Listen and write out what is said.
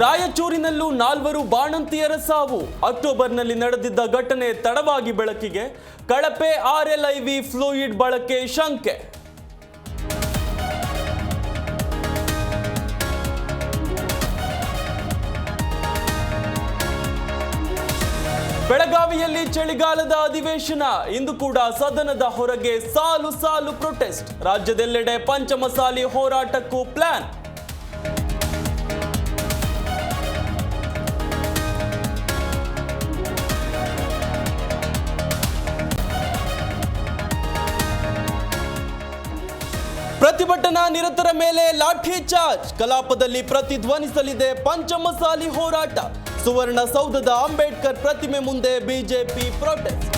ರಾಯಚೂರಿನಲ್ಲೂ 4 ಬಾಣಂತಿಯರ ಸಾವು. ಅಕ್ಟೋಬರ್ನಲ್ಲಿ ನಡೆದಿದ್ದ ಘಟನೆ ತಡವಾಗಿ ಬೆಳಕಿಗೆ. ಕಳಪೆ RLIV ಫ್ಲೂಯಿಡ್ ಬಳಕೆ ಶಂಕೆ. ಬೆಳಗಾವಿಯಲ್ಲಿ ಚಳಿಗಾಲದ ಅಧಿವೇಶನ. ಇಂದು ಕೂಡ ಸದನದ ಹೊರಗೆ ಸಾಲು ಸಾಲು ಪ್ರೊಟೆಸ್ಟ್. ರಾಜ್ಯದೆಲ್ಲೆಡೆ ಪಂಚಮಸಾಲಿ ಹೋರಾಟಕ್ಕೂ ಪ್ಲಾನ್. ಪ್ರತಿಭಟನಾ ನಿರತರ ಮೇಲೆ ಲಾಠಿ ಚಾರ್ಜ್. ಕಲಾಪದಲ್ಲಿ ಪ್ರತಿಧ್ವನಿಸಲಿದೆ ಪಂಚಮಸಾಲಿ ಹೋರಾಟ. ಸುವರ್ಣಸೌಧದ ಅಂಬೇಡ್ಕರ್ ಪ್ರತಿಮೆ ಮುಂದೆ ಬಿಜೆಪಿ ಪ್ರೊಟೆಸ್ಟ್.